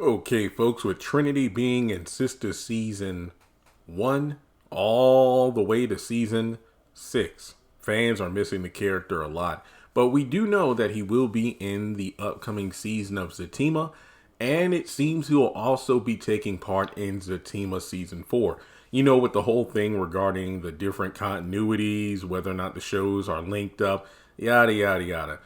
Okay, folks, with Trinity being in Sistas season 1 all the way to season 6, fans are missing the character a lot. But we do know that he will be in the upcoming season of Zatima, and it seems he will also be taking part in Zatima season 4. You know, with the whole thing regarding the different continuities, whether or not the shows are linked up, yada, yada, yada.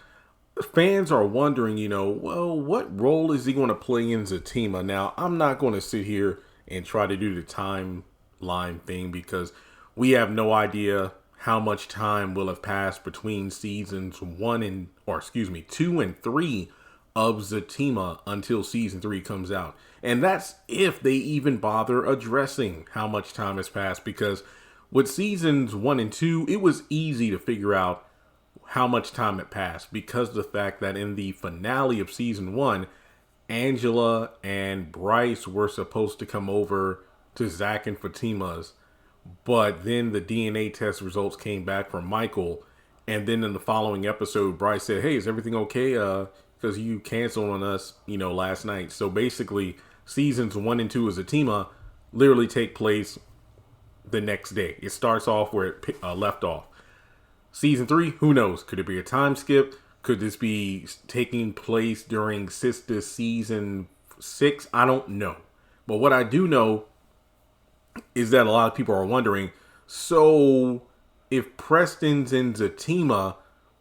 Fans are wondering, well, what role is he going to play in Zatima? Now, I'm not going to sit here and try to do the timeline thing because we have no idea how much time will have passed between seasons 2 and 3 of Zatima until season 3 comes out. And that's if they even bother addressing how much time has passed, because with seasons 1 and 2, it was easy to figure out how much time had passed because of the fact that in the finale of season 1, Angela and Bryce were supposed to come over to Zach and Fatima's, but then the DNA test results came back from Michael, and then in the following episode, Bryce said, "Hey, is everything okay? Because you canceled on us, last night." So basically, seasons 1 and 2 of Zatima literally take place the next day. It starts off where it left off. Season 3, who knows? Could it be a time skip? Could this be taking place during Sistas season 6? I don't know. But what I do know is that a lot of people are wondering, so if Preston's in Zatima,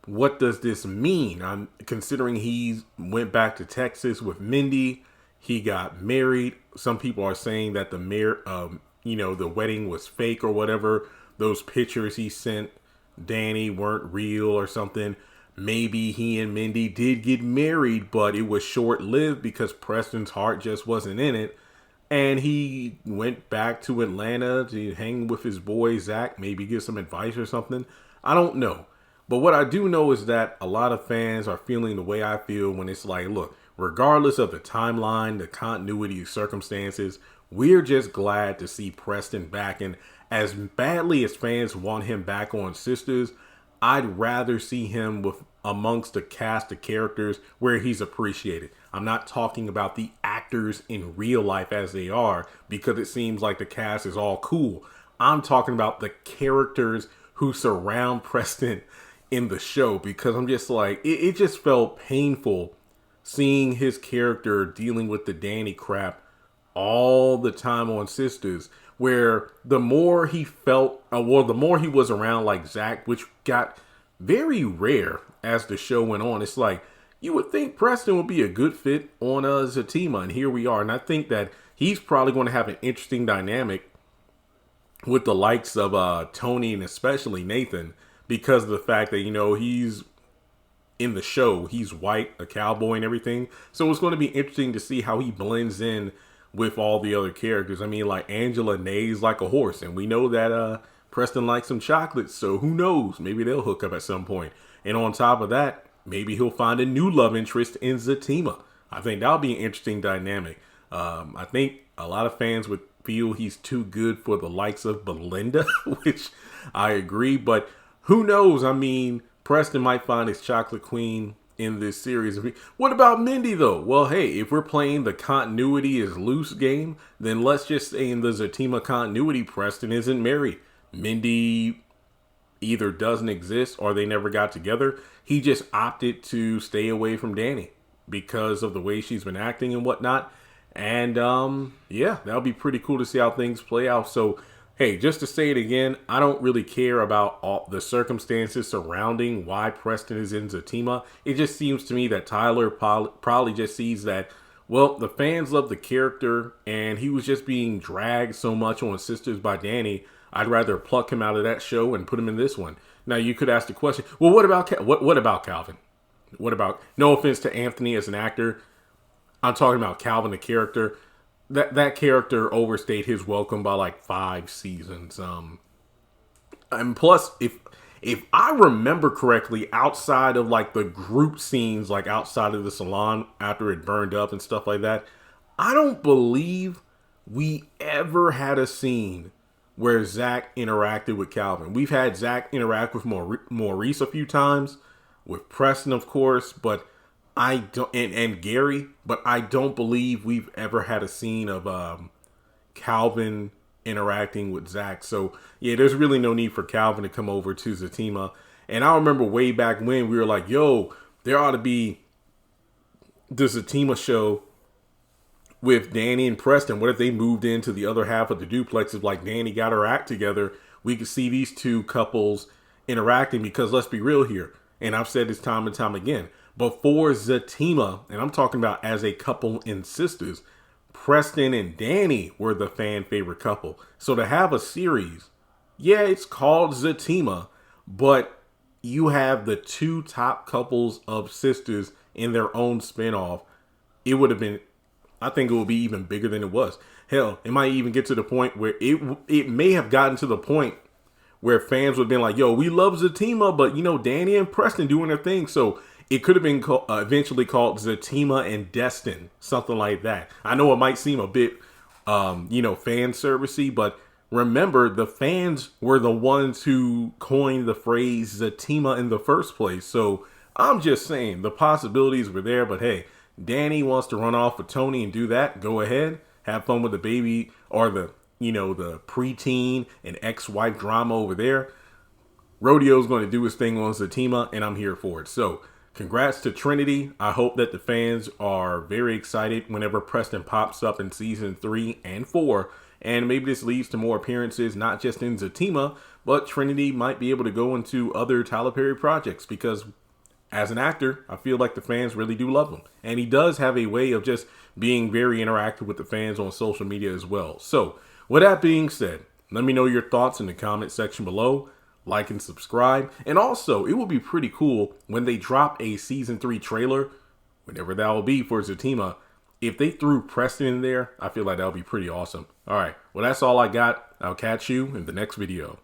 what does this mean? I'm considering he went back to Texas with Mindy. He got married. Some people are saying that the wedding was fake or whatever. Those pictures he sent Danny weren't real or something. Maybe he and Mindy did get married, but it was short-lived because Preston's heart just wasn't in it. And he went back to Atlanta to hang with his boy Zach, maybe give some advice or something. I don't know. But what I do know is that a lot of fans are feeling the way I feel when it's like, look, regardless of the timeline, the continuity, circumstances, we're just glad to see Preston back. And as badly as fans want him back on Sistas, I'd rather see him with amongst a cast of characters where he's appreciated. I'm not talking about the actors in real life as they are, because it seems like the cast is all cool. I'm talking about the characters who surround Preston in the show, because I'm just like, it just felt painful seeing his character dealing with the Danny crap all the time on Sistas, where the more he felt, the more he was around like Zach, which got very rare as the show went on. It's like, you would think Preston would be a good fit on Zatima, and here we are. And I think that he's probably going to have an interesting dynamic with the likes of Tony and especially Nathan, because of the fact that, he's in the show, he's white, a cowboy and everything. So it's going to be interesting to see how he blends in with all the other characters. I mean, like Angela neighs like a horse, and we know that Preston likes some chocolates, so who knows? Maybe they'll hook up at some point. And on top of that, maybe he'll find a new love interest in Zatima. I think that'll be an interesting dynamic. I think a lot of fans would feel he's too good for the likes of Belinda, which I agree, but who knows? I mean, Preston might find his chocolate queen in this series. What about Mindy, though? Well, hey, if we're playing the continuity is loose game, then let's just say in the Zatima continuity, Preston isn't married. Mindy either doesn't exist or they never got together. He just opted to stay away from Danny because of the way she's been acting and whatnot. And yeah, that'll be pretty cool to see how things play out. So hey, just to say it again, I don't really care about all the circumstances surrounding why Preston is in Zatima. It just seems to me that Tyler probably just sees that, well, the fans love the character and he was just being dragged so much on Sistas by Danny. I'd rather pluck him out of that show and put him in this one. Now, you could ask the question, well, what about Calvin? What about, no offense to Anthony as an actor, I'm talking about Calvin, the character. That character overstayed his welcome by like 5 seasons. And plus, if I remember correctly, outside of like the group scenes, like outside of the salon after it burned up and stuff like that, I don't believe we ever had a scene where Zach interacted with Calvin. We've had Zach interact with Maurice a few times, with Preston, of course, but I don't, and Gary, but I don't believe we've ever had a scene of Calvin interacting with Zach. So yeah, there's really no need for Calvin to come over to Zatima. And I remember way back when we were like, yo, there ought to be the Zatima show with Danny and Preston. What if they moved into the other half of the duplex? If like Danny got her act together, we could see these two couples interacting, because let's be real here. And I've said this time and time again, before Zatima, and I'm talking about as a couple in Sistas, Preston and Danny were the fan favorite couple. So to have a series, yeah, it's called Zatima, but you have the two top couples of Sistas in their own spinoff. It would have been, I think it would be even bigger than it was. Hell, it might even get to the point where it may have gotten to the point where fans would have been like, yo, we love Zatima, but you know, Danny and Preston doing their thing. So it could have been eventually called Zatima and Destin, something like that. I know it might seem a bit, fan servicey, but remember, the fans were the ones who coined the phrase Zatima in the first place. So I'm just saying the possibilities were there, but hey, Danny wants to run off with Tony and do that. Go ahead, have fun with the baby or the preteen and ex-wife drama over there. Rodeo's going to do his thing on Zatima, and I'm here for it. So congrats to Trinity. I hope that the fans are very excited whenever Preston pops up in season 3 and 4. And maybe this leads to more appearances, not just in Zatima, but Trinity might be able to go into other Tyler Perry projects, because as an actor, I feel like the fans really do love him. And he does have a way of just being very interactive with the fans on social media as well. So with that being said, let me know your thoughts in the comment section below. Like and subscribe. And also, it would be pretty cool when they drop a season 3 trailer, whenever that will be for Zatima. If they threw Preston in there, I feel like that would be pretty awesome. All right. Well, that's all I got. I'll catch you in the next video.